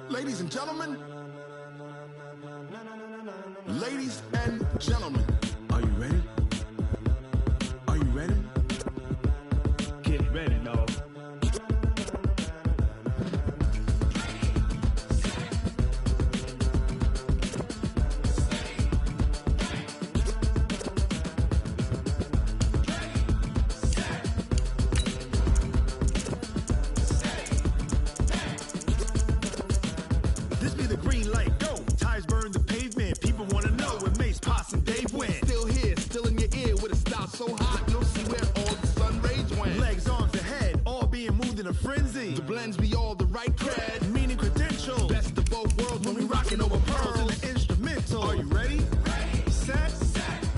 Ladies and gentlemen. Ladies and gentlemen. Are you ready? Are you ready? Get ready, dog. This be the green light, go. Tires burn the pavement. People wanna know where Mace, Potts, and Dave went. Still here, still in your ear with a style so hot, you'll see where all the sun rays went. Legs, arms, and head, all being moved in a frenzy. The blends be all the right cred, meaning credentials. Best of both worlds when we rockin' over pearls in the instrumental. Are you ready? Ready. Set.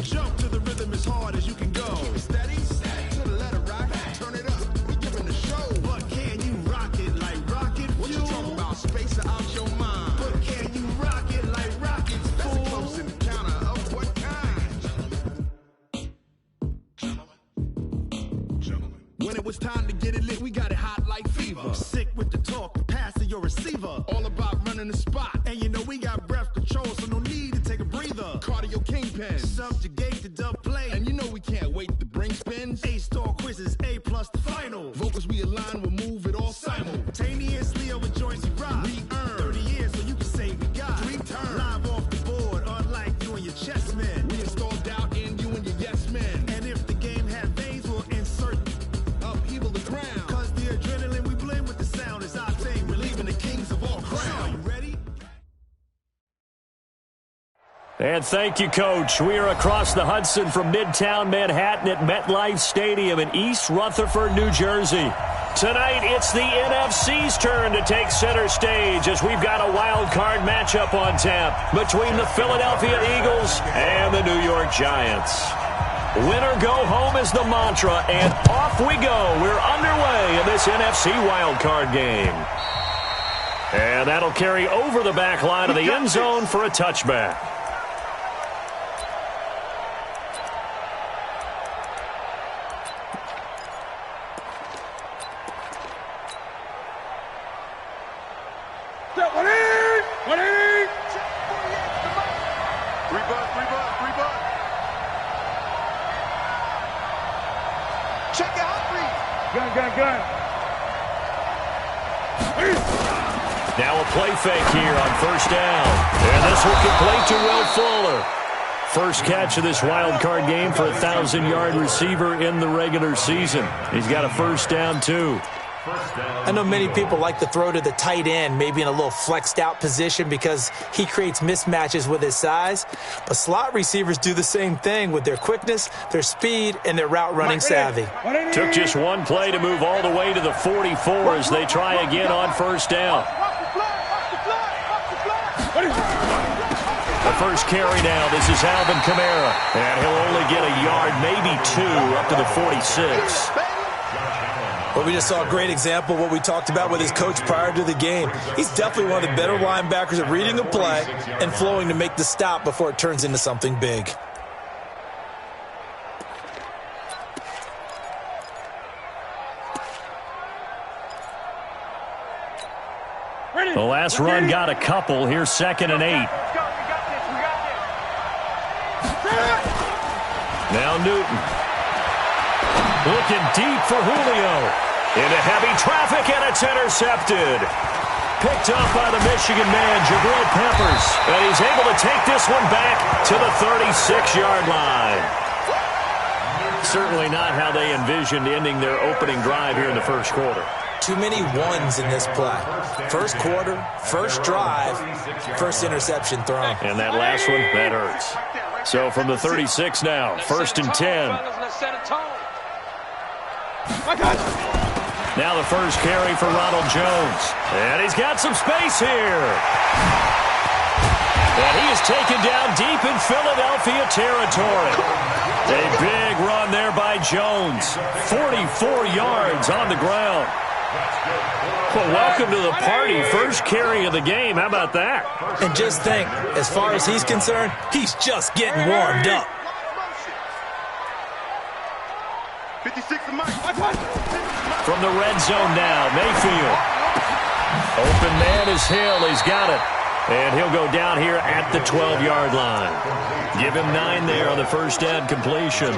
Jump to the rhythm as hard as you can go. Keep it steady. To the letter rock. Turn it up. We giving the show. But can you rock it like rocket fuel? What you talking about? Space out your mind. But can you rock it like rockets, fool? That's a close encounter of what kind? Gentlemen. When it was time to get it lit, we got it hot like fever. Sick with the talk, pass to your receiver. All about running the spot. And you know we got breath control, so no need to take a breather. Cardio kingpin, subjugate the dub play. And you know we can't wait to bring spins. A-star quizzes, A+ the final. Vocals we align, we'll move it all simultaneously over joints we rock. We earn 30 years so you can say we got 3 turns. Live off the board, unlike you and your chess men. We install doubt in you and your yes men. And if the game had veins, we'll insert upheaval the ground. Cause the adrenaline we blend with the sound is our thing. Relieving the kings of all crowns. Are you ready? And thank you, Coach. We are across the Hudson from Midtown Manhattan at MetLife Stadium in East Rutherford, New Jersey. Tonight, it's the NFC's turn to take center stage as we've got a wild card matchup on tap between the Philadelphia Eagles and the New York Giants. Win or go home is the mantra, and off we go. We're underway in this NFC wild card game. And that'll carry over the back line of the end zone for a touchback. Now a play fake here on first down. And this will complete to Will Fuller. First catch of this wild card game for a 1,000-yard receiver in the regular season. He's got a first down, too. I know many people like to throw to the tight end, maybe in a little flexed out position because he creates mismatches with his size. But slot receivers do the same thing with their quickness, their speed, and their route running savvy. Took just one play to move all the way to the 44 as they try again on first down. The first carry now, this is Alvin Kamara. And he'll only get a yard, maybe 2, up to the 46. Well, we just saw a great example of what we talked about with his coach prior to the game. He's definitely one of the better linebackers at reading a play and flowing to make the stop before it turns into something big. The last run got a couple. Here's 2nd and 8. Now Newton. Looking deep for Julio. Into heavy traffic, and it's intercepted. Picked up by the Michigan man, Jabril Peppers. And he's able to take this one back to the 36-yard line. Certainly not how they envisioned ending their opening drive here in the first quarter. Too many ones in this play. First quarter, first drive, first interception thrown. And that last one, that hurts. So from the 36 now, 1st and 10. Now the first carry for Ronald Jones. And he's got some space here. And he is taken down deep in Philadelphia territory. A big run there by Jones. 44 yards on the ground. Well, welcome to the party. First carry of the game. How about that? And just think, as far as he's concerned, he's just getting warmed up. 56 to Mike. From the red zone now, Mayfield. Open man is Hill. He's got it. And he'll go down here at the 12-yard line. Give him 9 there on the first down completion.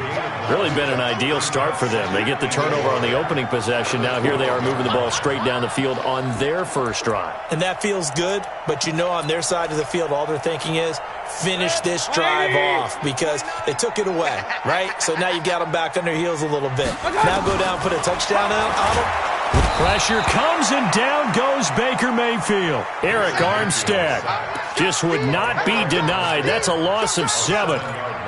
Really been an ideal start for them. They get the turnover on the opening possession. Now here they are moving the ball straight down the field on their first drive. And that feels good, but you know on their side of the field, all they're thinking is finish this drive off because they took it away, right? So now you got them back on their heels a little bit. Now go down, put a touchdown on them. Pressure comes, and down goes Baker Mayfield. Eric Armstead just would not be denied. That's a loss of 7.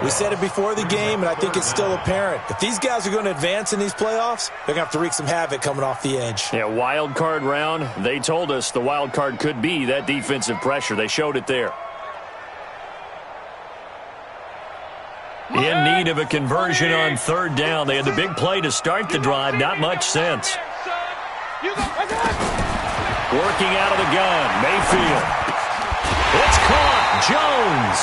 We said it before the game, and I think it's still apparent. If these guys are going to advance in these playoffs, they're going to have to wreak some havoc coming off the edge. Yeah, wild card round. They told us the wild card could be that defensive pressure. They showed it there. In need of a conversion on third down. They had the big play to start the drive. Not much sense. Working out of the gun, Mayfield. It's caught, Jones.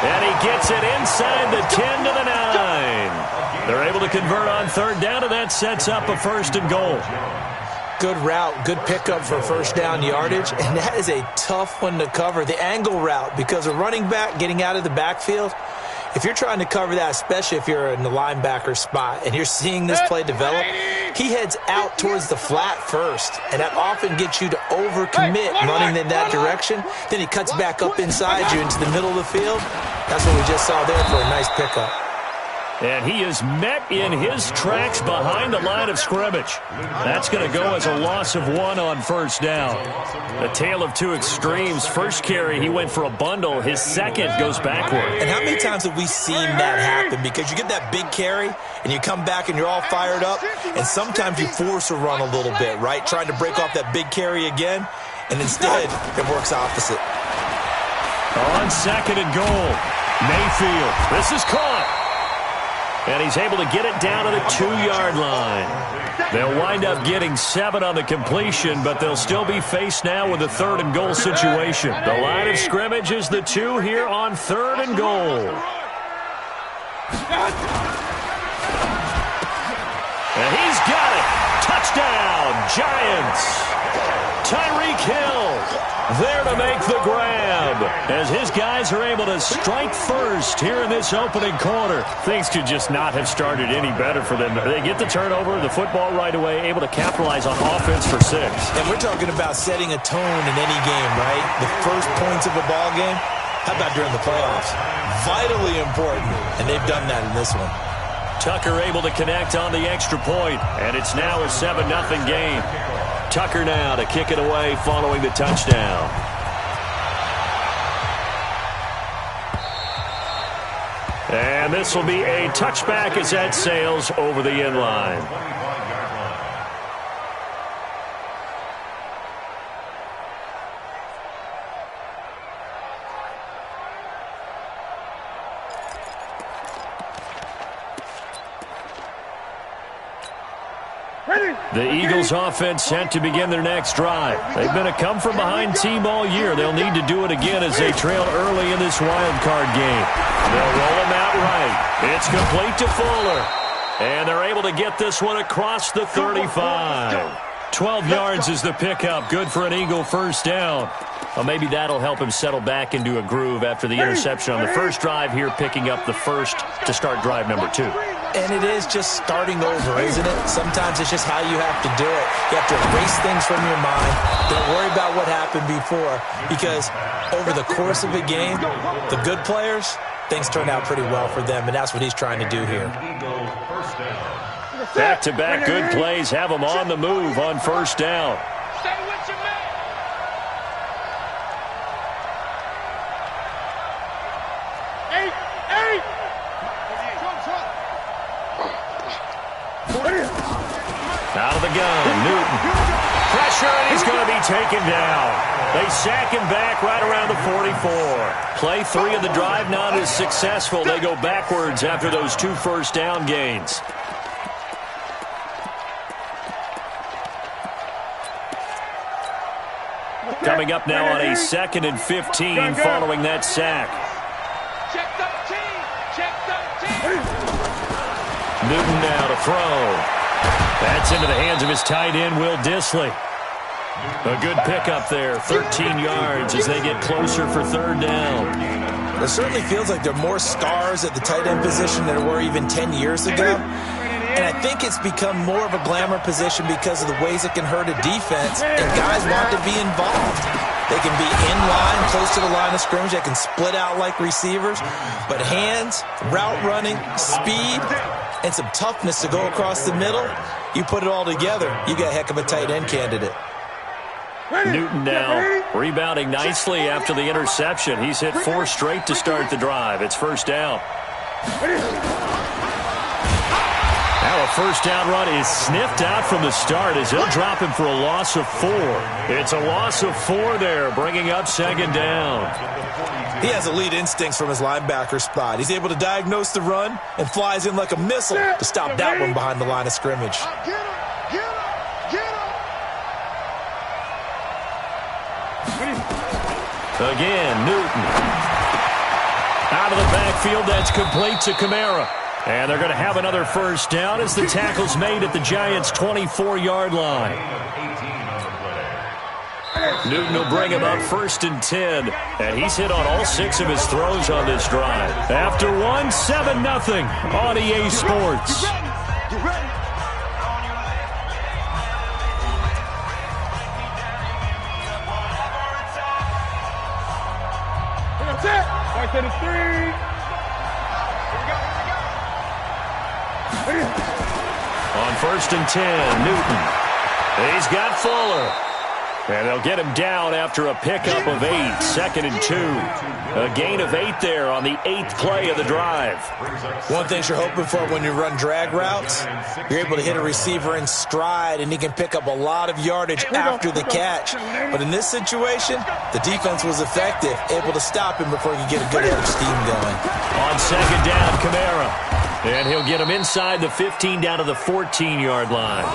And he gets it inside the 10 to the 9. They're able to convert on third down, and that sets up a 1st and goal. Good route, good pickup for first down yardage, and that is a tough one to cover. The angle route, because a running back getting out of the backfield, if you're trying to cover that, especially if you're in the linebacker spot and you're seeing this play develop, he heads out towards the flat first, and that often gets you to overcommit running in that direction. Then he cuts back up inside you into the middle of the field. That's what we just saw there for a nice pickup. And he is met in his tracks behind the line of scrimmage. That's going to go as a loss of 1 on first down. A tale of two extremes. First carry, he went for a bundle. His second goes backward. And how many times have we seen that happen? Because you get that big carry, and you come back and you're all fired up, and sometimes you force a run a little bit, right? Trying to break off that big carry again, and instead it works opposite. On 2nd and goal, Mayfield. This is caught. And he's able to get it down to the 2-yard line. They'll wind up getting 7 on the completion, but they'll still be faced now with a 3rd and goal situation. The line of scrimmage is the 2 here on 3rd and goal. And he's got it. Touchdown, Giants. Tyreek Hill there to make the grab as his guys are able to strike first here in this opening quarter. Things could just not have started any better for them. They get the turnover, the football right away, able to capitalize on offense for 6. And we're talking about setting a tone in any game, right? The first points of a ball game, how about during the playoffs? Vitally important, and they've done that in this one. Tucker able to connect on the extra point, and it's now a 7-0 game. Tucker now to kick it away following the touchdown. And this will be a touchback as that sails over the end line. The Eagles offense set to begin their next drive. They've been a come-from-behind team all year. They'll need to do it again as they trailed early in this wild card game. They'll roll them out right. It's complete to Fuller. And they're able to get this one across the 35. 12 yards is the pickup. Good for an Eagle first down. Well, maybe that'll help him settle back into a groove after the interception on the first drive here, picking up the first to start drive number 2. And it is just starting over, isn't it? Sometimes it's just how you have to do it. You have to erase things from your mind. Don't worry about what happened before, because over the course of a game, the good players, things turn out pretty well for them, and that's what he's trying to do here. Back-to-back good plays have them on the move on first down. Out of the gun, Newton. Pressure, and he's going to be taken down. They sack him back right around the 44. Play 3 of the drive not as successful. They go backwards after those 2 first down gains. Coming up now on a 2nd and 15 following that sack. Newton now to throw. That's into the hands of his tight end, Will Dissly. A good pickup there, 13 yards as they get closer for third down. It certainly feels like there are more stars at the tight end position than there were even 10 years ago. And I think it's become more of a glamour position because of the ways it can hurt a defense, and guys want to be involved. They can be in line, close to the line of scrimmage. They can split out like receivers. But hands, route running, speed, and some toughness to go across the middle, you put it all together, you got a heck of a tight end candidate. Newton now rebounding nicely after the interception. He's hit 4 straight to start the drive. It's first down. Now a first down run is sniffed out from the start as he'll drop him for a loss of 4. It's a loss of 4 there, bringing up second down. He has elite instincts from his linebacker spot. He's able to diagnose the run and flies in like a missile to stop that one behind the line of scrimmage. Again, Newton. Out of the backfield, that's complete to Kamara. And they're going to have another first down as the tackle's made at the Giants' 24-yard line. Newton will bring him up first and 10. And he's hit on all 6 of his throws on this drive. After 1, 7-0 on EA Sports. To the 3. On first and 10, Newton. He's got Fuller. And they'll get him down after a pickup of 8, second and 2. A gain of 8 there on the 8th play of the drive. One thing you're hoping for when you run drag routes, you're able to hit a receiver in stride, and he can pick up a lot of yardage after the catch. But in this situation, the defense was effective, able to stop him before he could get a good head of steam going. On second down, Kamara. And he'll get him inside the 15 down to the 14-yard line.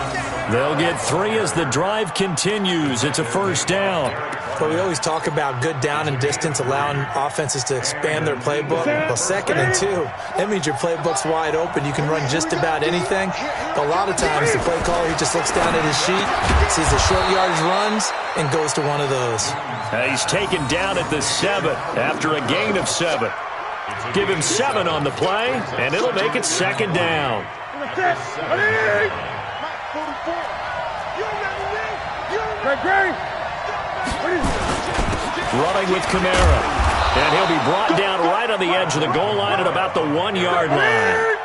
They'll get 3 as the drive continues. It's a first down. But we always talk about good down and distance, allowing offenses to expand their playbook. Well, second and 2, that means your playbook's wide open. You can run just about anything. But a lot of times, the play caller, he just looks down at his sheet, sees the short yardage runs, and goes to one of those. He's taken down at the 7 after a gain of 7. Give him 7 on the play, and it'll make it second down. Running with Kamara. And he'll be brought down right on the edge of the goal line at about the 1-yard line.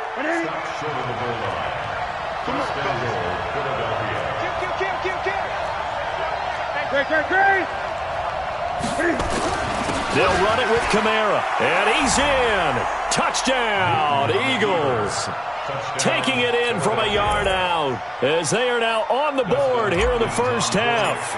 They'll run it with Kamara. And he's in. Touchdown, Eagles. Taking it in from a yard out as they are now on the board here in the first half.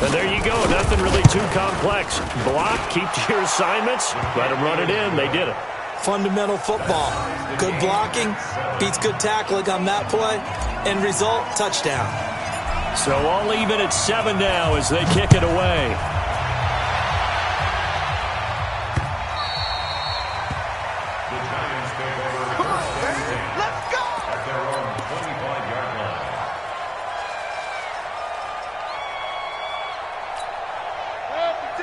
And there you go. Nothing really too complex. Block, keep to your assignments, let them run it in. They did it. Fundamental football. Good blocking beats good tackling on that play. End result, touchdown. So all even at 7 now as they kick it away.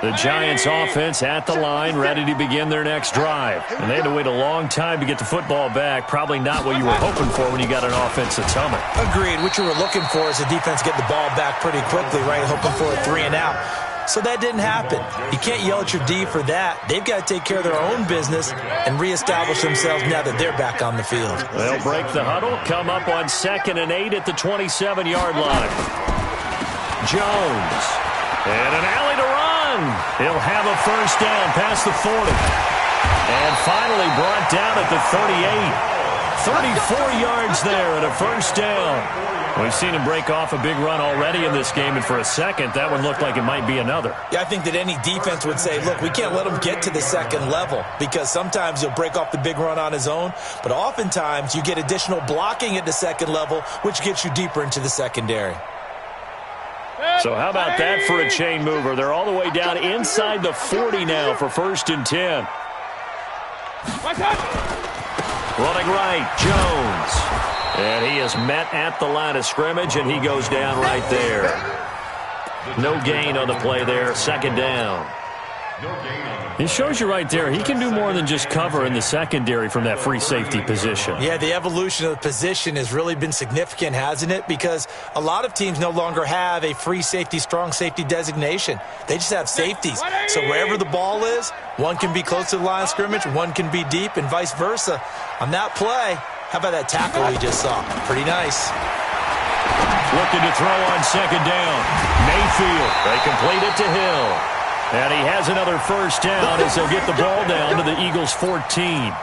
The Giants offense at the line, ready to begin their next drive. And they had to wait a long time to get the football back. Probably not what you were hoping for when you got an offense that's humming. Agreed. What you were looking for is the defense get the ball back pretty quickly, right? Hoping for a 3 and out. So that didn't happen. You can't yell at your D for that. They've got to take care of their own business and reestablish themselves now that they're back on the field. They'll break the huddle, come up on 2nd and 8 at the 27-yard line. Jones. And an alley to run. He'll have a first down past the 40. And finally brought down at the 38. 34 yards there and a first down. We've seen him break off a big run already in this game, and for a second, that one looked like it might be another. Yeah, I think that any defense would say, look, we can't let him get to the second level, because sometimes he'll break off the big run on his own, but oftentimes you get additional blocking at the second level, which gets you deeper into the secondary. So how about that for a chain mover? They're all the way down inside the 40 now for 1st and 10. Running right, Jones. And he is met at the line of scrimmage, and he goes down right there. No gain on the play there, second down. It shows you right there, he can do more than just cover in the secondary from that free safety position. Yeah, the evolution of the position has really been significant, hasn't it? Because a lot of teams no longer have a free safety, strong safety designation. They just have safeties. So wherever the ball is, one can be close to the line of scrimmage, one can be deep, and vice versa. On that play, how about that tackle we just saw? Pretty nice. Looking to throw on second down. Mayfield, they complete it to Hill. And he has another first down as they'll get the ball down to the Eagles' 14.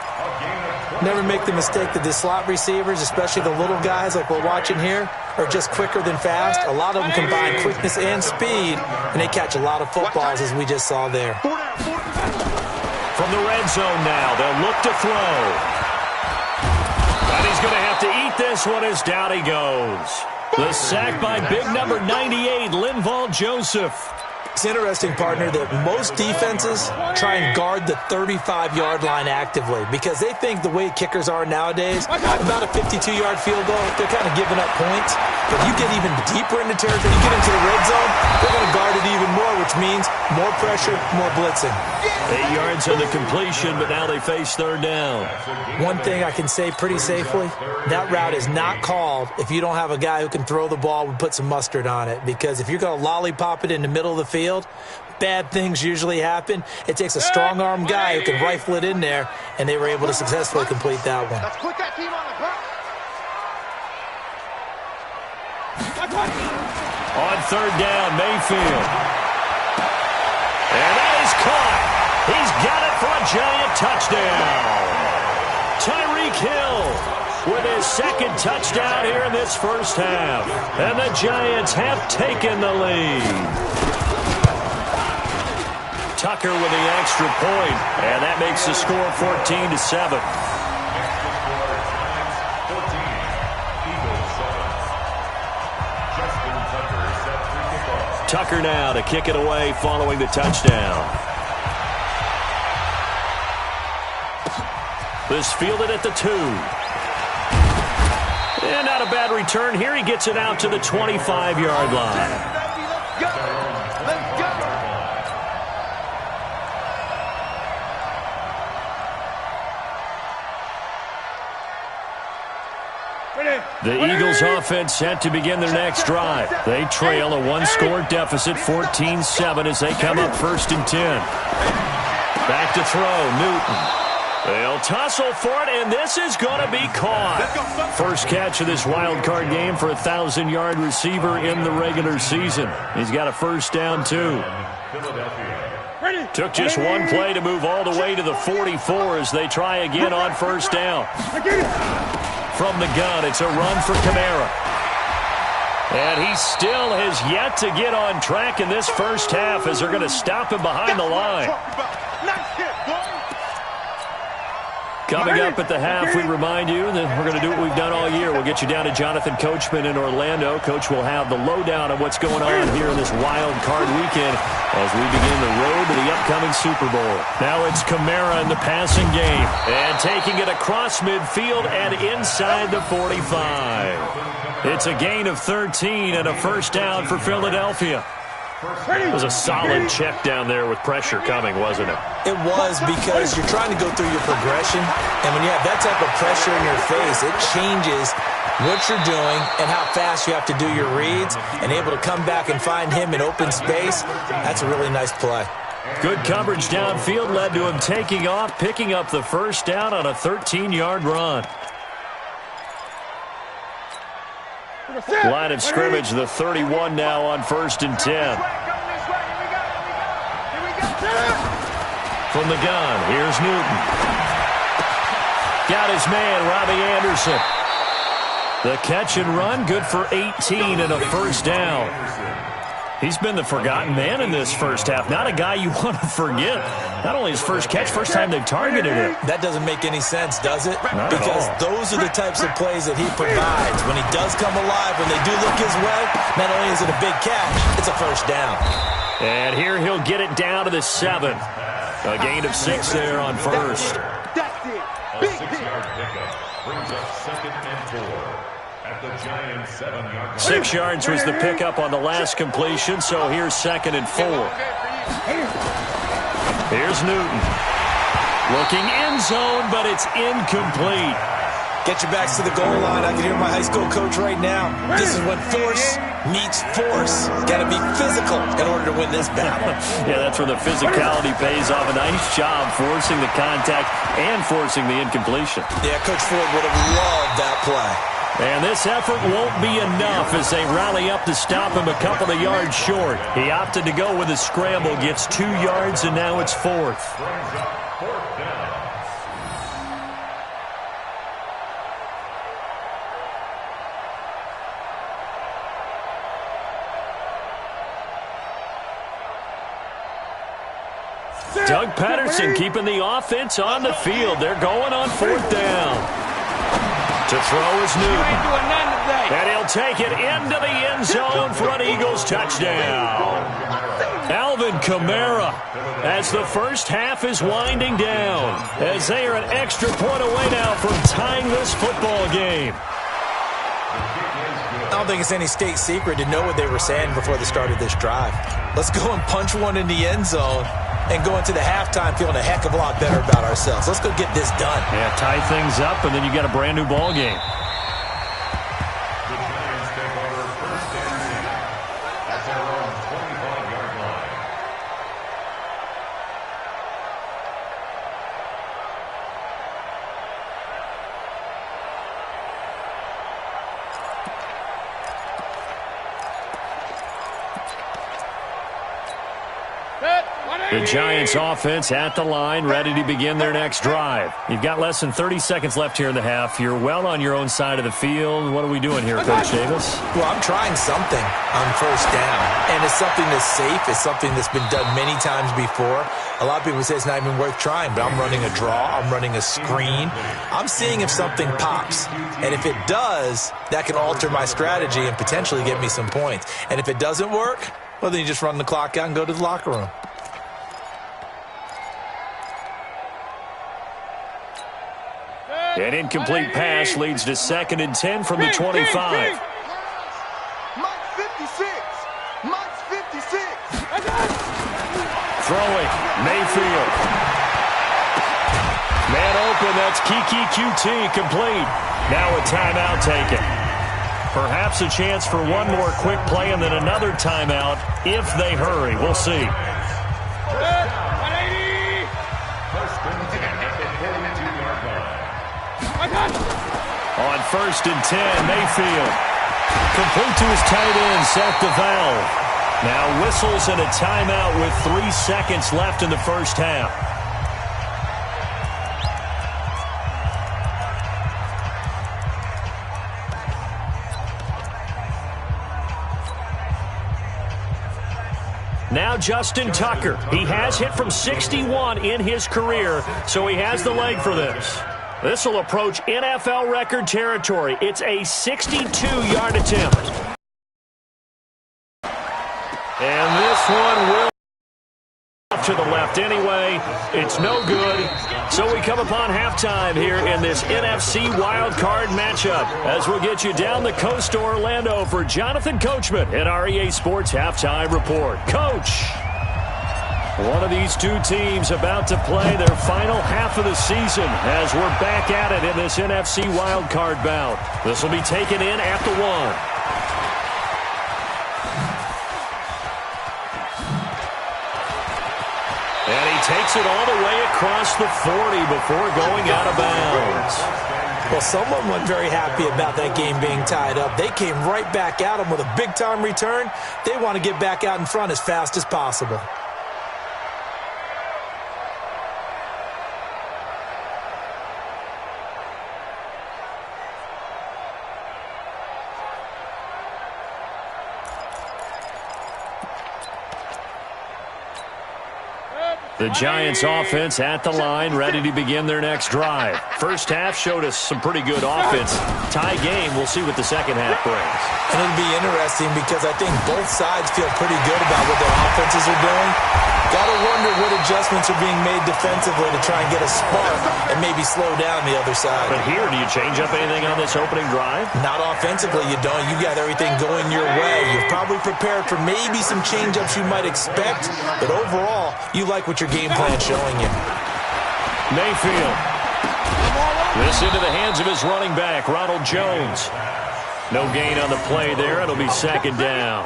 Never make the mistake that the slot receivers, especially the little guys like we're watching here, are just quicker than fast. A lot of them combine quickness and speed, and they catch a lot of footballs, as we just saw there. From the red zone now, they'll look to throw. And he's going to have to eat this one as down he goes. The sack by big number 98, Linval Joseph. It's interesting, partner, that most defenses try and guard the 35-yard line actively because they think the way kickers are nowadays, about a 52-yard field goal, they're kind of giving up points. But you get even deeper into territory, you get into the red zone, they're going to guard it even more, which means more pressure, more blitzing. 8 yards on the completion, but now they face third down. One thing I can say pretty safely, that route is not called if you don't have a guy who can throw the ball and put some mustard on it. Because if you're going to lollipop it in the middle of the field, bad things usually happen. It takes a strong-arm guy who can rifle it in there, and they were able to successfully complete that one. Let's put that team on the ground. On third down, Mayfield. And that is caught. He's got it for a giant touchdown. Tyreek Hill with his second touchdown here in this first half. And the Giants have taken the lead. Tucker with the extra point, and that makes the score 14-7. Tucker now to kick it away following the touchdown. This fielded at the 2. And not a bad return here. He gets it out to the 25-yard line. Let's go. Let's go. The Eagles offense set to begin their next drive. They trail a one-score deficit, 14-7, as they come up 1st and 10. Back to throw, Newton. They'll tussle for it, and this is going to be caught. First catch of this wild card game for a 1,000-yard receiver in the regular season. He's got a first down, too. Took just one play to move all the way to the 44 as they try again on first down. From the gun, it's a run for Kamara. And he still has yet to get on track in this first half as they're going to stop him behind the line. Coming up at the half, we remind you that we're going to do what we've done all year. We'll get you down to Jonathan Coachman in Orlando. Coach will have the lowdown of what's going on here in this wild card weekend as we begin the road to the upcoming Super Bowl. Now it's Kamara in the passing game and taking it across midfield and inside the 45. It's a gain of 13 and a first down for Philadelphia. It was a solid check down there with pressure coming, wasn't it? It was, because you're trying to go through your progression, and when you have that type of pressure in your face, it changes what you're doing and how fast you have to do your reads, and able to come back and find him in open space. That's a really nice play. Good coverage downfield led to him taking off, picking up the first down on a 13-yard run. Line of scrimmage, the 31 now on 1st and 10. From the gun, here's Newton. Got his man, Robbie Anderson. The catch and run, good for 18 and a first down. He's been the forgotten man in this first half. Not a guy you want to forget. Not only his first catch, first time they've targeted him. That doesn't make any sense, does it? Not because at all. Those are the types of plays that he provides. When he does come alive, when they do look his way, not only is it a big catch, it's a first down. And here he'll get it down to the 7. A gain of 6 there on first. That's it. Big hit. 6-yard pickup brings up 2nd and 4. 6 yards was the pickup on the last completion, so here's 2nd and 4. Here's Newton. Looking end zone, but it's incomplete. Get your backs to the goal line. I can hear my high school coach right now. This is when force meets force. Got to be physical in order to win this battle. Yeah, that's where the physicality pays off. A nice job forcing the contact and forcing the incompletion. Yeah, Coach Ford would have loved that play. And this effort won't be enough as they rally up to stop him a couple of yards short. He opted to go with a scramble, gets 2 yards, and now it's 4th. Doug Patterson keeping the offense on the field. They're going on 4th down. To throw is Newton. And he'll take it into the end zone for an Eagles touchdown. Alvin Kamara, as the first half is winding down, as they are an extra point away now from tying this football game. I don't think it's any state secret to know what they were saying before the start of this drive. Let's go and punch one in the end zone and go into the halftime feeling a heck of a lot better about ourselves. Let's go get this done. Yeah, tie things up, and then you got a brand new ball game. The Giants take over 1st and 10 at their own 25-yard line. The Giants offense at the line, ready to begin their next drive. You've got less than 30 seconds left here in the half. You're well on your own side of the field. What are we doing here, Coach Davis? Well, I'm trying something on 1st down, and it's something that's safe. It's something that's been done many times before. A lot of people say it's not even worth trying, but I'm running a draw. I'm running a screen. I'm seeing if something pops, and if it does, that can alter my strategy and potentially get me some points. And if it doesn't work, well, then you just run the clock out and go to the locker room. An incomplete pass leads to 2nd and 10 from the 25. Mike's 56. Mike's 56. Throwing, Mayfield. Man open, that's Kiki QT, complete. Now a timeout taken. Perhaps a chance for one more quick play and then another timeout if they hurry. We'll see. On 1st and 10, Mayfield. Complete to his tight end, Seth DeValve. Now whistles and a timeout with 3 seconds left in the first half. Now Justin Tucker. He has hit from 61 in his career, so he has the leg for this. This will approach NFL record territory. It's a 62-yard attempt. And this one will to the left anyway. It's no good. So we come upon halftime here in this NFC wildcard matchup as we'll get you down the coast to Orlando for Jonathan Coachman at our EA Sports Halftime Report. Coach! One of these two teams about to play their final half of the season as we're back at it in this NFC wildcard bout. This will be taken in at the 1. And he takes it all the way across the 40 before going out of bounds. Well, someone wasn't very happy about that game being tied up. They came right back at him with a big-time return. They want to get back out in front as fast as possible. The Giants offense at the line, ready to begin their next drive. First half showed us some pretty good offense. Tie game, we'll see what the second half brings. And it'll be interesting because I think both sides feel pretty good about what their offenses are doing. Got to wonder what adjustments are being made defensively to try and get a spark and maybe slow down the other side. But here, do you change up anything on this opening drive? Not offensively, you don't. You got everything going your way. You're probably prepared for maybe some change-ups you might expect, but overall, you like what your game plan's showing you. Mayfield. This into the hands of his running back, Ronald Jones. No gain on the play there. It'll be second down.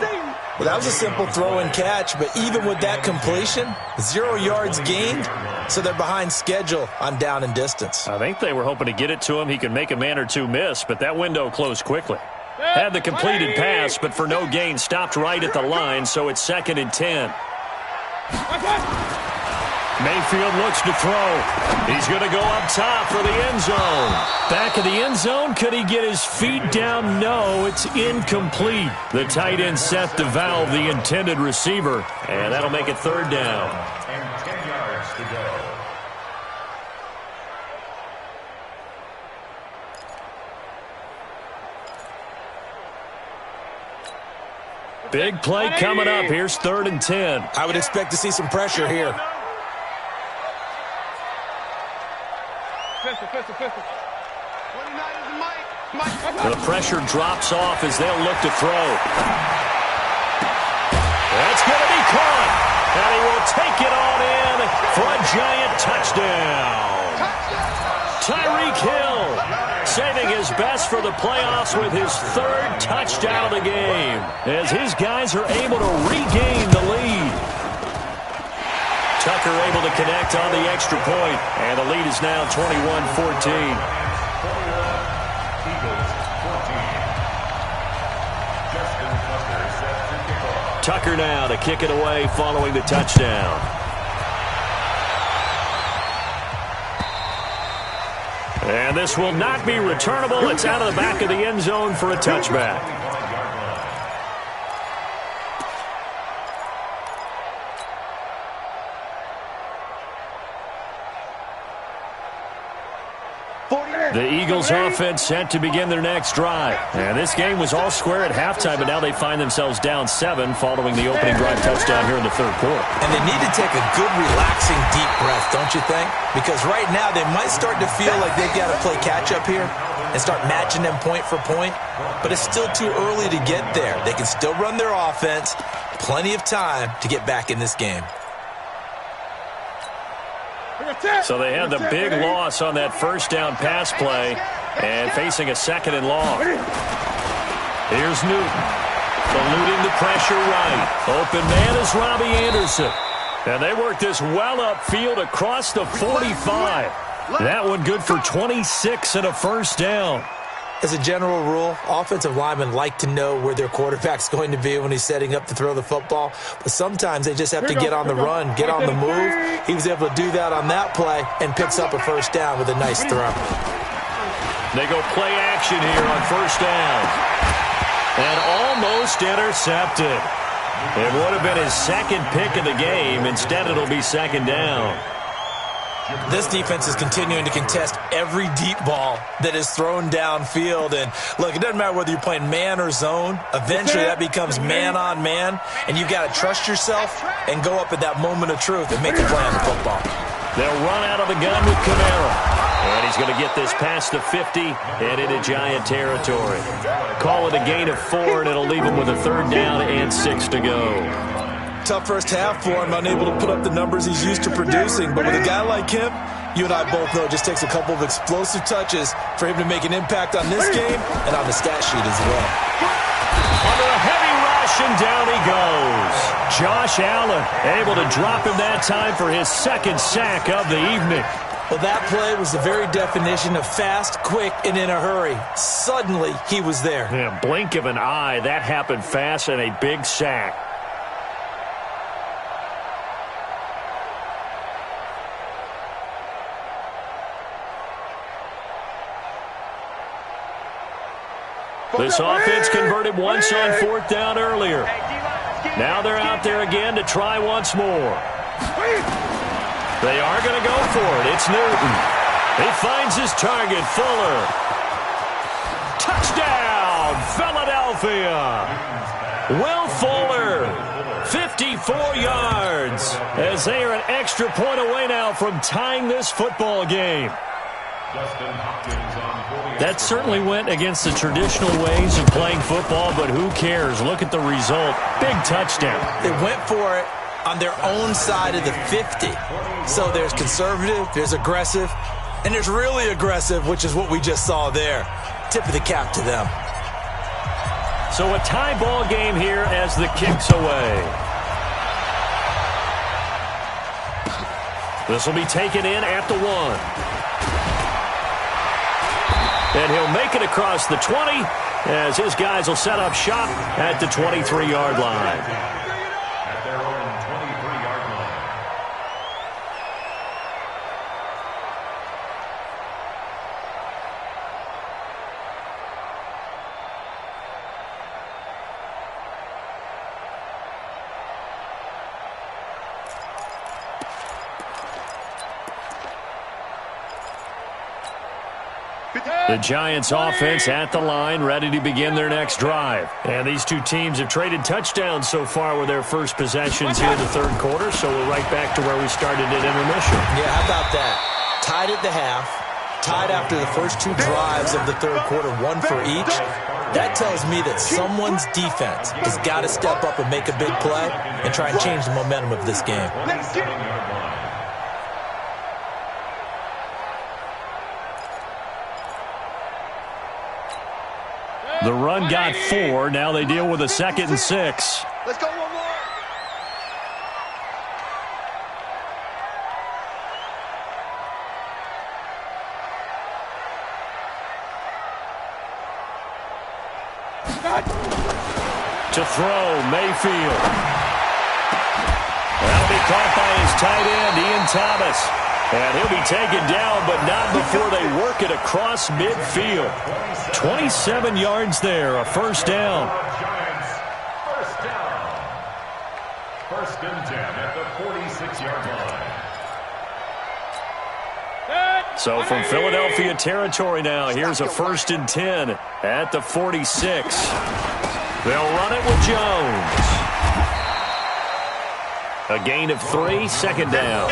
Well, that was a simple throw and catch, but even with that completion, 0 yards gained, so they're behind schedule on down and distance. I think they were hoping to get it to him. He could make a man or two miss, but that window closed quickly. Had the completed pass, but for no gain, stopped right at the line, so it's 2nd and 10. Mayfield looks to throw. He's going to go up top for the end zone. Back of the end zone. Could he get his feet down? No, it's incomplete. The tight end Seth DeValve, the intended receiver. And that'll make it 3rd down. And 10 yards to go. Big play coming up. Here's 3rd and 10. I would expect to see some pressure here. The pressure drops off as they'll look to throw. That's going to be caught. And he will take it on in for a giant touchdown. Tyreek Hill saving his best for the playoffs with his 3rd touchdown of the game as his guys are able to regain the lead. Tucker able to connect on the extra point, and the lead is now 21-14. Tucker now to kick it away following the touchdown. And this will not be returnable. It's out of the back of the end zone for a touchback. The Eagles offense set to begin their next drive. And this game was all square at halftime, but now they find themselves down 7 following the opening drive touchdown here in the 3rd quarter. And they need to take a good, relaxing, deep breath, don't you think? Because right now they might start to feel like they've got to play catch-up here and start matching them point for point. But it's still too early to get there. They can still run their offense. Plenty of time to get back in this game. So they had the big loss on that 1st down pass play and facing a 2nd and long. Here's Newton. Eluding the pressure right. Open man is Robbie Anderson. And they work this well upfield across the 45. That one good for 26 and a 1st down. As a general rule, offensive linemen like to know where their quarterback's going to be when he's setting up to throw the football. But sometimes they just have to get on the run, get on the move. He was able to do that on that play and picks up a 1st down with a nice throw. They go play action here on 1st down. And almost intercepted. It would have been his 2nd pick of the game. Instead, it'll be 2nd down. This defense is continuing to contest every deep ball that is thrown downfield. And, look, it doesn't matter whether you're playing man or zone. Eventually, that becomes man-on-man, and you've got to trust yourself and go up at that moment of truth and make a play on the football. They'll run out of the gun with Kamara. And he's going to get this past the 50 and into Giant territory. Call it a gain of 4, and it'll leave him with a 3rd down and 6 to go. Tough first half for him, unable to put up the numbers he's used to producing. But with a guy like him, you and I both know it just takes a couple of explosive touches for him to make an impact on this game and on the stat sheet as well. Under a heavy rush, and down he goes. Josh Allen able to drop him that time for his 2nd sack of the evening. Well, that play was the very definition of fast, quick, and in a hurry. Suddenly, he was there. Yeah, blink of an eye, that happened fast, and a big sack. This offense converted once on 4th down earlier. Now they're out there again to try once more. They are going to go for it. It's Newton. He finds his target, Fuller. Touchdown, Philadelphia. Will Fuller, 54 yards. as they are an extra point away now from tying this football game. That certainly went against the traditional ways of playing football, but who cares? Look at the result. Big touchdown. They went for it on their own side of the 50. So there's conservative, there's aggressive, and there's really aggressive, which is what we just saw there. Tip of the cap to them. So a tie ball game here as the kick's away. This will be taken in at the 1. And he'll make it across the 20 as his guys will set up shop at the 23-yard line. At their own 23-yard line. The Giants offense at the line, ready to begin their next drive. And these two teams have traded touchdowns so far with their first possessions here in the third quarter, so we're right back to where we started at intermission. Yeah, how about that? Tied at the half, tied after the first two drives of the third quarter, one for each. That tells me that someone's defense has got to step up and make a big play and try and change the momentum of this game. The run got 4. Now they deal with a 2nd and 6. Let's go one more. To throw, Mayfield. That'll be caught by his tight end, Ian Thomas. And he'll be taken down, but not before they work it across midfield. 27 yards there, a first down. Giants, first down. First and 10 at the 46-yard line. So from Philadelphia territory now, here's a 1st and 10 at the 46. They'll run it with Jones. A gain of 3, 2nd down.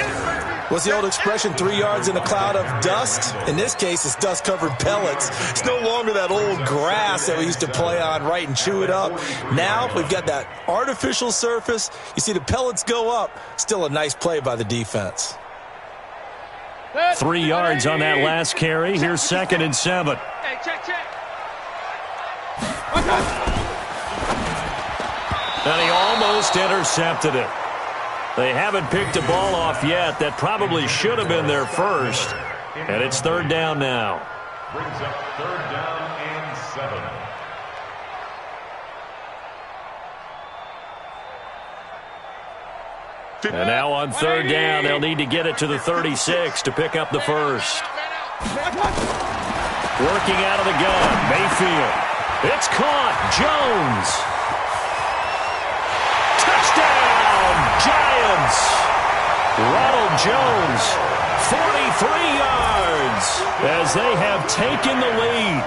What's the old expression, 3 yards in a cloud of dust? In this case, it's dust-covered pellets. It's no longer that old grass that we used to play on, right, and chew it up. Now we've got that artificial surface. You see the pellets go up. Still a nice play by the defense. 3 yards on that last carry. Here's 2nd and 7. Hey, check. And he almost intercepted it. They haven't picked a ball off yet. That probably should have been their first. And it's 3rd down now. Brings up 3rd down and 7. And now on 3rd down, they'll need to get it to the 36 to pick up the first. Working out of the gun, Mayfield. It's caught. Jones. Touchdown, Giants. Ronald Jones, 43 yards as they have taken the lead.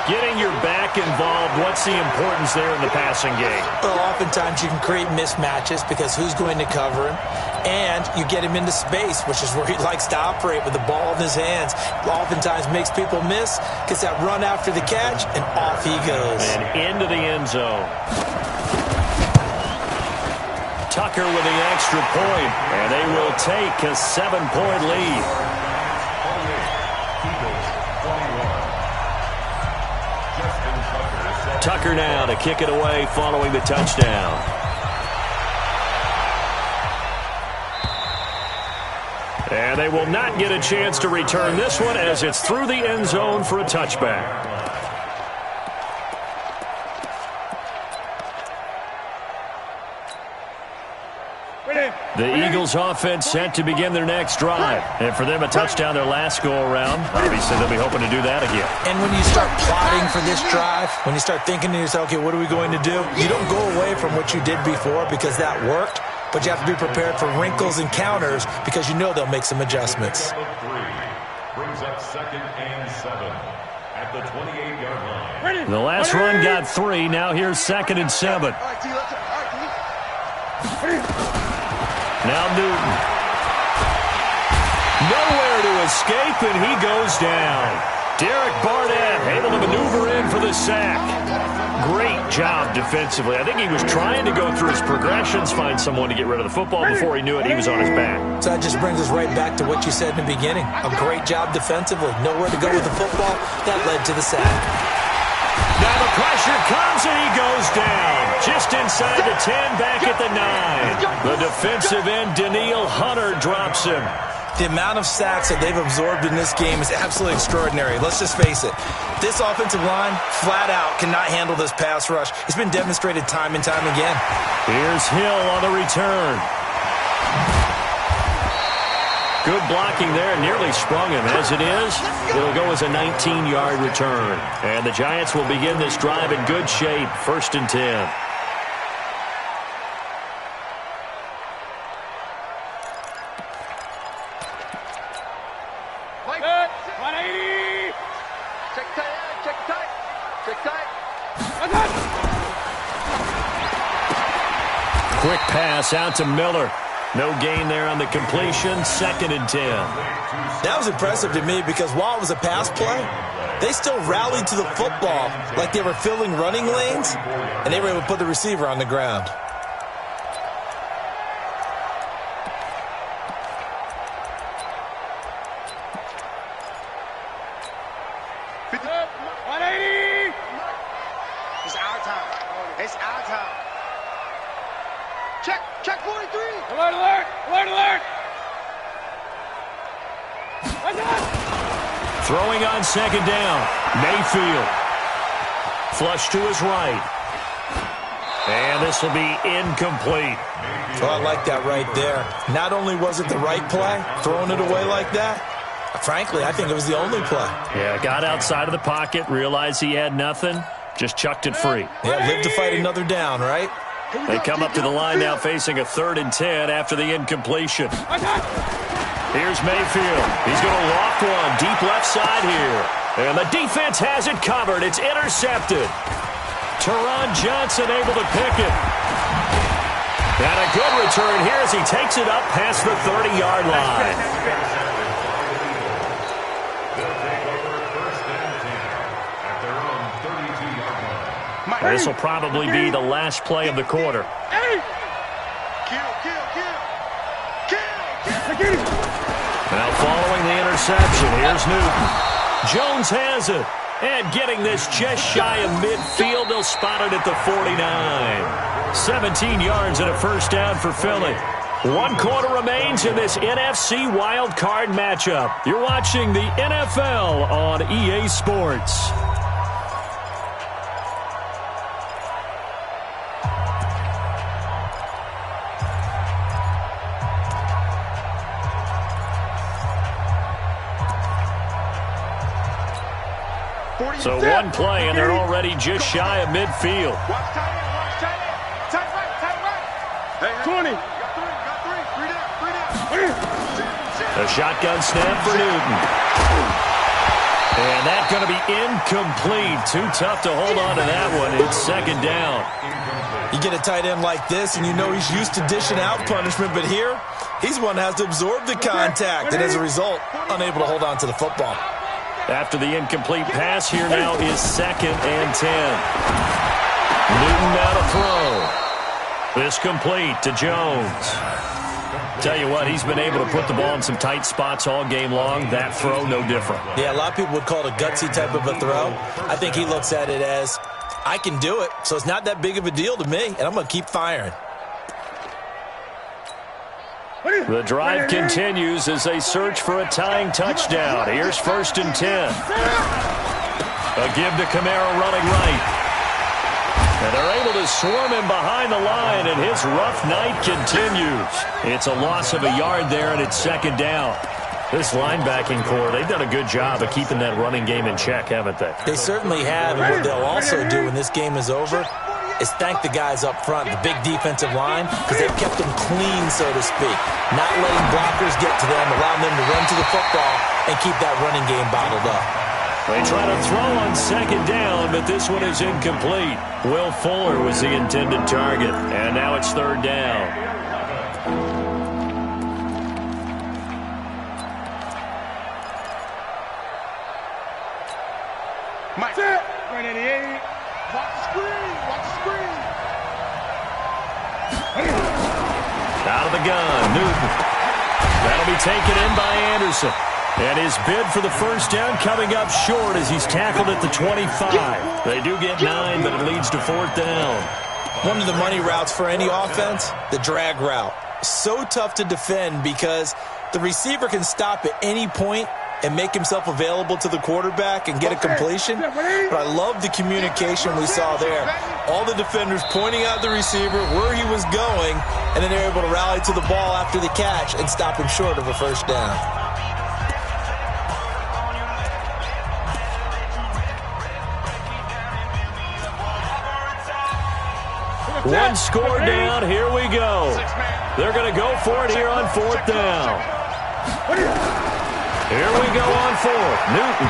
Getting your back involved, what's the importance there in the passing game? Well, oftentimes you can create mismatches because who's going to cover him? And you get him into space, which is where he likes to operate with the ball in his hands. Oftentimes makes people miss, gets that run after the catch, and off he goes. And into the end zone. Tucker with the extra point, and they will take a 7-point lead. Tucker now to kick it away following the touchdown. And they will not get a chance to return this one as it's through the end zone for a touchback. The Eagles offense set to begin their next drive. And for them, a touchdown their last go-around. Obviously, they'll be hoping to do that again. And when you start plotting for this drive, when you start thinking to yourself, okay, what are we going to do? You don't go away from what you did before because that worked, but you have to be prepared for wrinkles and counters because you know they'll make some adjustments. Brings up 2nd and 7 at the 28-yard line. The last run got 3. Now here's 2nd and 7. All right, D, let's go. All right, D. Now Newton. Nowhere to escape, and he goes down. Derek Barnett able to maneuver in for the sack. Great job defensively. I think he was trying to go through his progressions, find someone to get rid of the football. Before he knew it, he was on his back. So that just brings us right back to what you said in the beginning. A great job defensively. Nowhere to go with the football. That led to the sack. Now the pressure comes, and he goes down. Just inside the 10, back at the 9. The defensive end, Daniil Hunter, drops him. The amount of sacks that they've absorbed in this game is absolutely extraordinary. Let's just face it. This offensive line, flat out, cannot handle this pass rush. It's been demonstrated time and time again. Here's Hill on the return. Good blocking there. Nearly sprung him. As it is, it'll go as a 19-yard return. And the Giants will begin this drive in good shape. 1st and 10. Quick pass out to Miller. No gain there on the completion. 2nd and 10. That was impressive to me because while it was a pass play, they still rallied to the football like they were filling running lanes, and they were able to put the receiver on the ground. It's our time. It's our time. Check 43. Alert, alert, alert, alert. Throwing on 2nd down. Mayfield. Flush to his right. And this will be incomplete. Oh, I like that right there. Not only was it the right play, throwing it away like that, frankly, I think it was the only play. Yeah, got outside of the pocket, realized he had nothing, just chucked it free. Yeah, live to fight another down, right? They come up to the line now facing a 3rd and 10 after the incompletion. Here's Mayfield. He's going to loft one deep left side here. And the defense has it covered. It's intercepted. Teron Johnson able to pick it. And a good return here as he takes it up past the 30-yard line. This will probably be the last play of the quarter. Now following the interception, here's Newton. Jones has it. And getting this just shy of midfield, they'll spot it at the 49. 17 yards and a 1st down for Philly. 1 quarter remains in this NFC wild card matchup. You're watching the NFL on EA Sports. So 1 play, and they're already just shy of midfield. Watch tight end, watch tight end. Tight right. Hey, 20. Got 3 down. A shotgun snap for Newton. And that's going to be incomplete. Too tough to hold on to that one. It's 2nd down. You get a tight end like this, and you know he's used to dishing out punishment, but here, he's one that has to absorb the contact, and as a result, unable to hold on to the football. After the incomplete pass, here now is 2nd and 10. Newton now to throw. This complete to Jones. Tell you what, he's been able to put the ball in some tight spots all game long. That throw, no different. Yeah, a lot of people would call it a gutsy type of a throw. I think he looks at it as, I can do it, so it's not that big of a deal to me, and I'm going to keep firing. The drive continues as they search for a tying touchdown. Here's 1st and 10. A give to Kamara running right. And they're able to swarm him behind the line, and his rough night continues. It's a loss of a yard there, and it's 2nd down. This linebacking core, they've done a good job of keeping that running game in check, haven't they? They certainly have, and what they'll also do when this game is over is thank the guys up front, the big defensive line, because they've kept them clean, so to speak. Not letting blockers get to them, allowing them to run to the football and keep that running game bottled up. They try to throw on 2nd down, but this one is incomplete. Will Fuller was the intended target, and now it's 3rd down. 98. Watch the screen. Watch the screen. Out of the gun, Newton. That'll be taken in by Anderson. And his bid for the first down coming up short as he's tackled at the 25. They do get 9, but it leads to 4th down. One of the money routes for any offense, the drag route. So tough to defend because the receiver can stop at any point and make himself available to the quarterback and get a completion. But I love the communication we saw there. All the defenders pointing out the receiver, where he was going, and then they're able to rally to the ball after the catch and stop him short of a first down. One score down. Here we go. They're going to go for it here on 4th down. Here we go on 4th. Newton.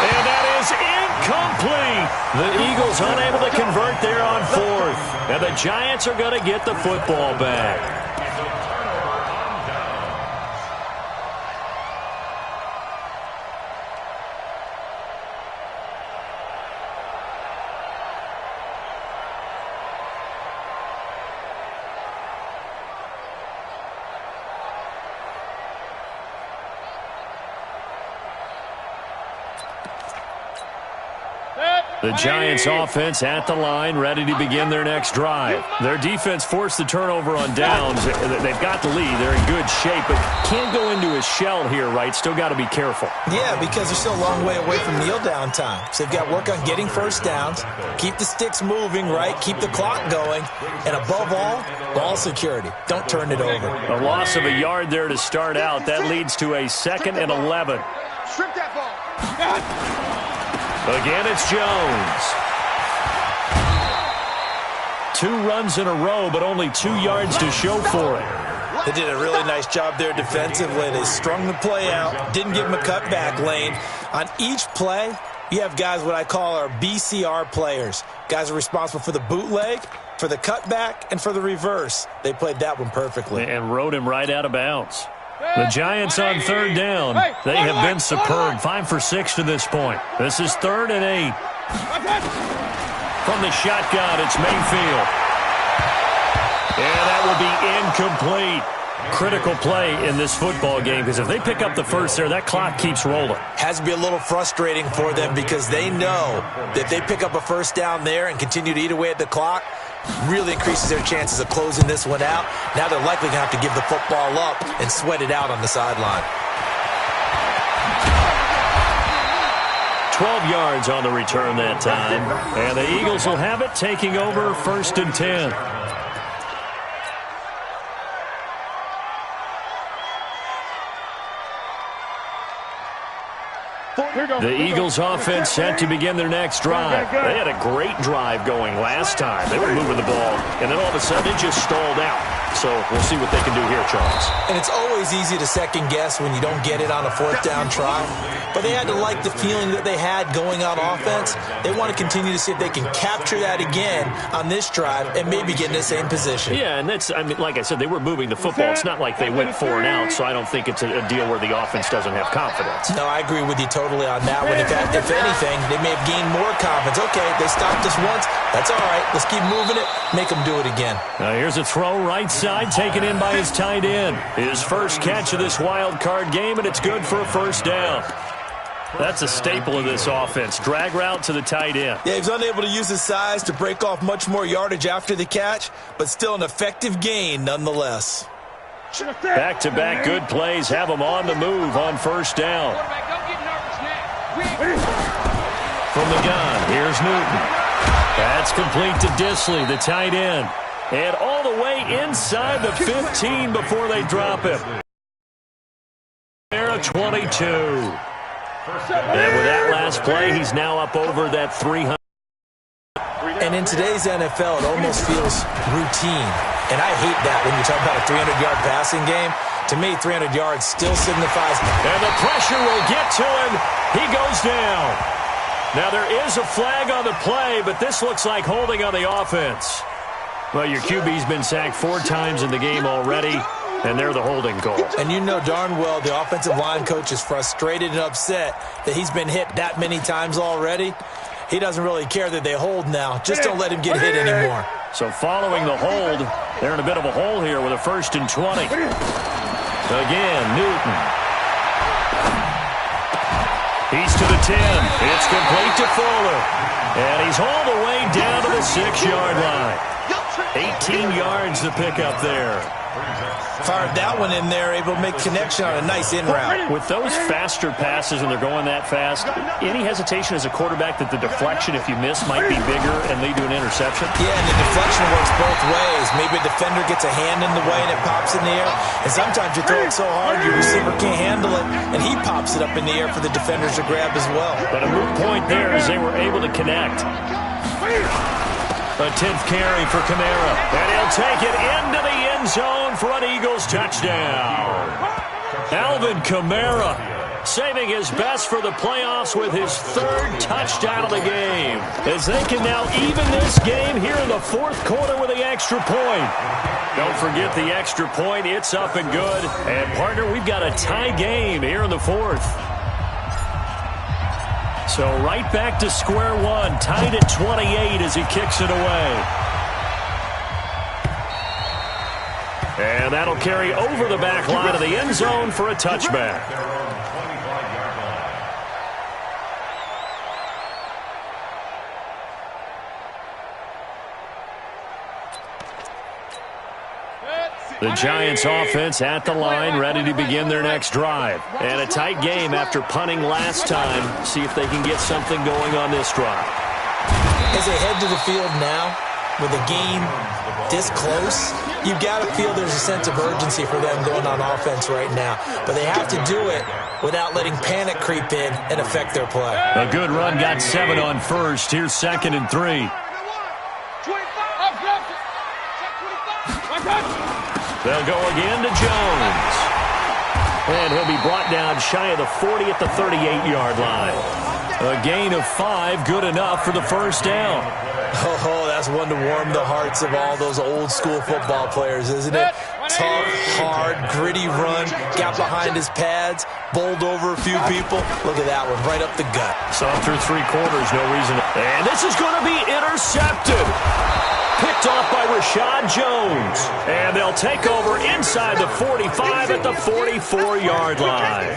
And that is incomplete. The Eagles unable to convert there on 4th. And the Giants are going to get the football back. The Giants offense at the line, ready to begin their next drive. Their defense forced the turnover on downs. They've got the lead. They're in good shape, but can't go into a shell here, right? Still got to be careful. Yeah, because they're still a long way away from kneel down time. So they've got to work on getting first downs, keep the sticks moving, right? Keep the clock going, and above all, ball security. Don't turn it over. A loss of a yard there to start out. That leads to a 2nd and 11. Strip that ball. Again, it's Jones. 2 runs in a row, but only 2 yards to show for it. They did a really nice job there defensively. They strung the play out, didn't give him a cutback lane. On each play, you have guys what I call our BCR players. Guys are responsible for the bootleg, for the cutback, and for the reverse. They played that one perfectly. And rode him right out of bounds. The Giants on 3rd down. They have been superb. 5 for 6 to this point. This is 3rd and 8. From the shotgun, it's Mayfield. And that will be incomplete. Critical play in this football game because if they pick up the first there, that clock keeps rolling. Has to be a little frustrating for them because they know that if they pick up a first down there and continue to eat away at the clock, really increases their chances of closing this one out. Now they're likely going to have to give the football up and sweat it out on the sideline. 12 yards on the return that time. And the Eagles will have it, taking over 1st and 10. The Eagles offense set to begin their next drive. They had a great drive going last time. They were moving the ball, and then all of a sudden it just stalled out. So we'll see what they can do here, Charles. And it's always easy to second guess when you don't get it on a 4th down try. But they had to like the feeling that they had going on offense. They want to continue to see if they can capture that again on this drive and maybe get in the same position. Yeah, and that's, I mean, like I said, they were moving the football. It's not like they went 4 and out, so I don't think it's a deal where the offense doesn't have confidence. No, I agree with you totally on that one. If anything, they may have gained more confidence. Okay, they stopped us once. That's all right. Let's keep moving it. Make them do it again. Now here's a throw right side, taken in by his tight end. His first catch of this wild card game, and it's good for a first down. That's a staple of this offense. Drag route to the tight end. Yeah, he was unable to use his size to break off much more yardage after the catch, but still an effective gain nonetheless. Back-to-back good plays have him on the move on first down. From the gun, here's Newton. That's complete to Disley, the tight end. And all the way inside the 15 before they drop him. There, 22. And with that last play, he's now up over that 300. And in today's NFL, it almost feels routine. And I hate that when you talk about a 300-yard passing game. To me, 300 yards still signifies. And the pressure will get to him. He goes down. Now, there is a flag on the play, but this looks like holding on the offense. Well, your QB's been sacked 4 times in the game already, and they're the holding call. And you know darn well the offensive line coach is frustrated and upset that he's been hit that many times already. He doesn't really care that they hold now. Just don't let him get hit anymore. So following the hold, they're in a bit of a hole here with a 1st and 20. Again, Newton. He's to the 10. It's complete to Fuller. And he's all the way down to the 6-yard line. 18 yards to pick up there. Fired that one in there, able to make connection on a nice in route. With those faster passes when they're going that fast, any hesitation as a quarterback that the deflection, if you miss, might be bigger and lead to an interception? Yeah, and the deflection works both ways. Maybe a defender gets a hand in the way and it pops in the air. And sometimes you throw it so hard your receiver can't handle it, and he pops it up in the air for the defenders to grab as well. But a moot point there as they were able to connect. A 10th carry for Kamara. And he'll take it into the end zone for an Eagles touchdown. Alvin Kamara saving his best for the playoffs with his 3rd touchdown of the game, as they can now even this game here in the 4th quarter with the extra point. Don't forget the extra point. It's up and good. And, partner, we've got a tie game here in the 4th. So right back to square one, tied at 28 as he kicks it away. And that'll carry over the back line of the end zone for a touchback. The Giants offense at the line, ready to begin their next drive. And a tight game after punting last time. See if they can get something going on this drive. As they head to the field now, with the game this close, you've got to feel there's a sense of urgency for them going on offense right now. But they have to do it without letting panic creep in and affect their play. A good run, got 7 on first. Here's 2nd and 3. They'll go again to Jones. And he'll be brought down shy of the 40 at the 38-yard line. A gain of 5, good enough for the 1st down. Oh, that's one to warm the hearts of all those old-school football players, isn't it? Tough, hard, gritty run, got behind his pads, bowled over a few people. Look at that one, right up the gut. Saw him through 3 quarters, no reason. And this is going to be intercepted. Picked off by Rashad Jones. And they'll take over inside the 45 at the 44-yard line.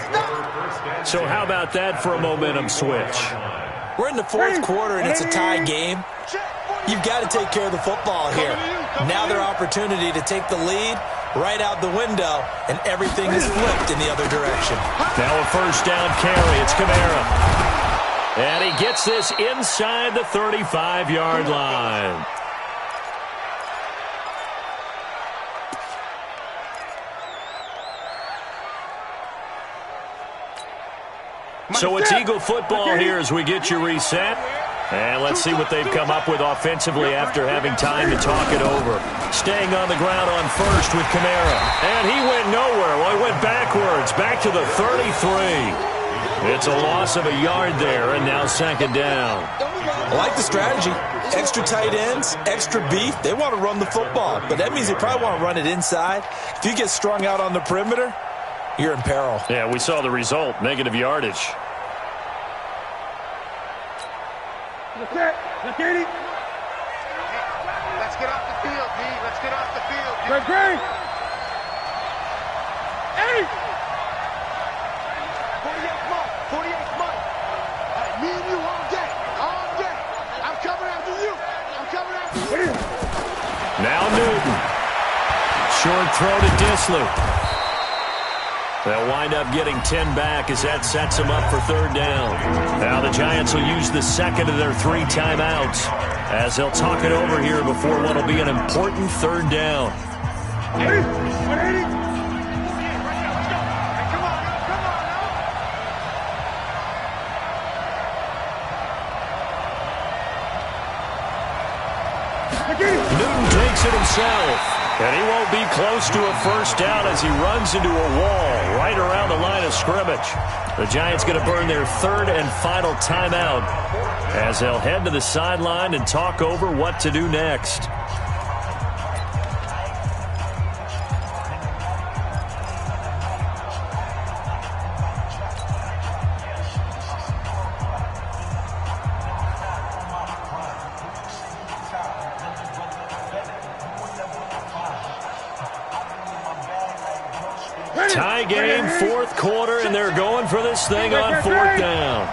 So how about that for a momentum switch? We're in the 4th quarter, and it's a tie game. You've got to take care of the football here. Now their opportunity to take the lead right out the window, and everything is flipped in the other direction. Now a 1st down carry. It's Kamara. And he gets this inside the 35-yard line. So it's Eagle football here as we get you reset. And let's see what they've come up with offensively after having time to talk it over. Staying on the ground on first with Kamara. And he went nowhere. Well, he went backwards, back to the 33. It's a loss of a yard there, and now 2nd down. I like the strategy. Extra tight ends, extra beef. They want to run the football, but that means they probably want to run it inside. If you get strung out on the perimeter, you're in peril. Yeah, we saw the result, negative yardage. Let's get off the field, D. Let's get off the field. Great. 48 month. Me and you all day. I'm coming after you. Now Newton. Short throw to Disley. They'll wind up getting 10 back as that sets them up for 3rd down. Now the Giants will use the 2nd of their 3 timeouts as they'll talk it over here before what will be an important 3rd down. Newton takes it himself. And he won't be close to a 1st down as he runs into a wall right around the line of scrimmage. The Giants going to burn their 3rd and final timeout as they'll head to the sideline and talk over what to do next. Tie game, fourth quarter, and they're going for this thing on fourth down.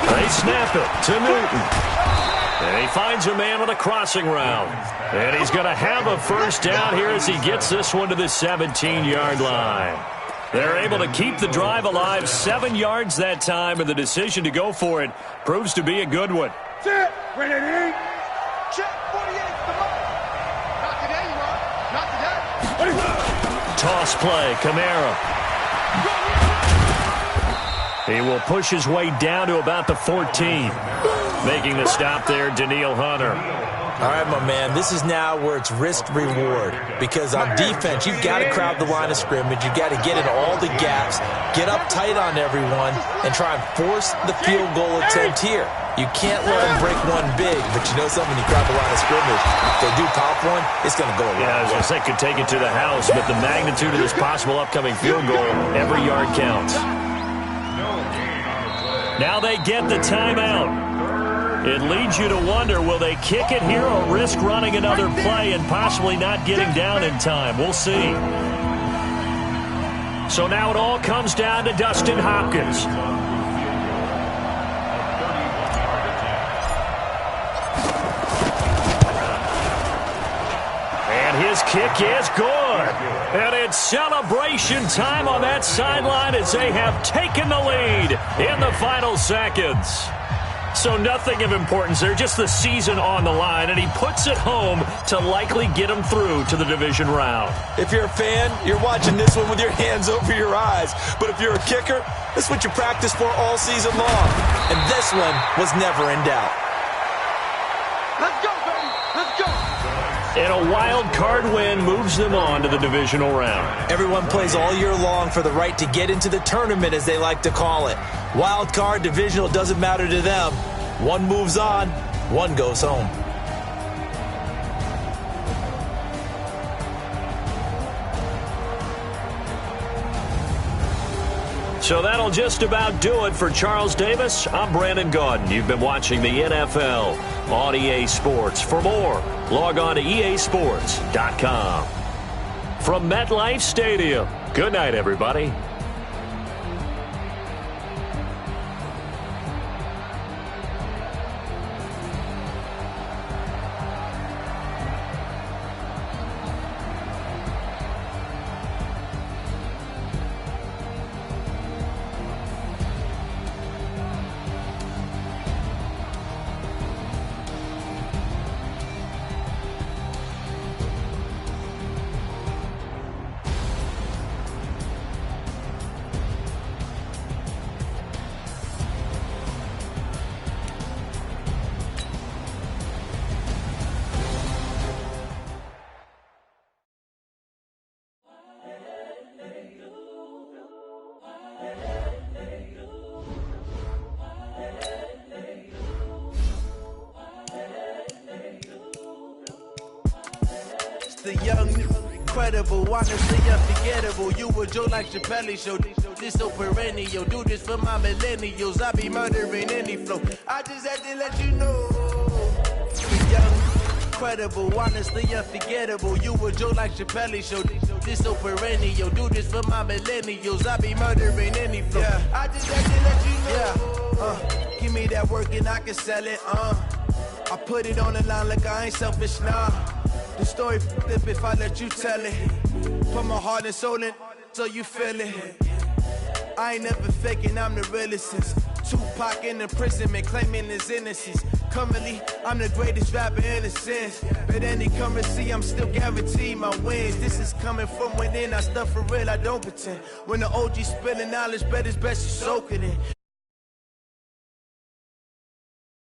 They snap it to Newton. And he finds a man on a crossing route. And he's going to have a first down here as he gets this one to the 17-yard line. They're able to keep the drive alive, 7 yards that time, and the decision to go for it proves to be a good one. Check 48, the ball. Not today, Ron. Not today. Toss play, Kamara. He will push his way down to about the 14. Making the stop there, Daniil Hunter. All right, my man, this is now where it's risk-reward. Because on defense, you've got to crowd the line of scrimmage. You've got to get in all the gaps, get up tight on everyone, and try and force the field goal attempt here. You can't let them break one big, but you know something, when you crowd the line of scrimmage, if they do pop one, it's going to go a long way. Yeah, I was going to say, could take it to the house, but the magnitude of this possible upcoming field goal, every yard counts. Now they get the timeout. It leads you to wonder, will they kick it here or risk running another play and possibly not getting down in time? We'll see. So now it all comes down to Dustin Hopkins. And his kick is good. And it's celebration time on that sideline as they have taken the lead in the final seconds. So nothing of importance there, just the season on the line, and he puts it home to likely get them through to the division round. If you're a fan, you're watching this one with your hands over your eyes. But if you're a kicker, this is what you practice for all season long. And this one was never in doubt. Let's go, baby. Let's go. And a wild card win moves them on to the divisional round. Everyone plays all year long for the right to get into the tournament, as they like to call it. Wild card, divisional, doesn't matter to them. One moves on, one goes home. So that'll just about do it for Charles Davis. I'm Brandon Gaudin. You've been watching the NFL on EA Sports. For more, log on to easports.com. From MetLife Stadium, good night, everybody. The young, incredible, honestly unforgettable. You were Joe like Chappelle show. This so perennial. Do this for my millennials. I be murdering any flow. I just had to let you know. The young, incredible, honestly unforgettable. You were Joe like Chappelle show. This so perennial. Do this for my millennials. I be murdering any flow. Yeah. I just had to let you know. Give me that work and I can sell it. I put it on the line like I ain't selfish, nah. The story flip if I let you tell it. Put my heart and soul in so you feel it. I ain't never faking, I'm the realest since Tupac in imprisonment, claiming his innocence. Currently, I'm the greatest rapper in a sense. But any currency, I'm still guaranteed my wins. This is coming from within, I stuff for real, I don't pretend. When the OG spilling knowledge, bet it's best you soak it in.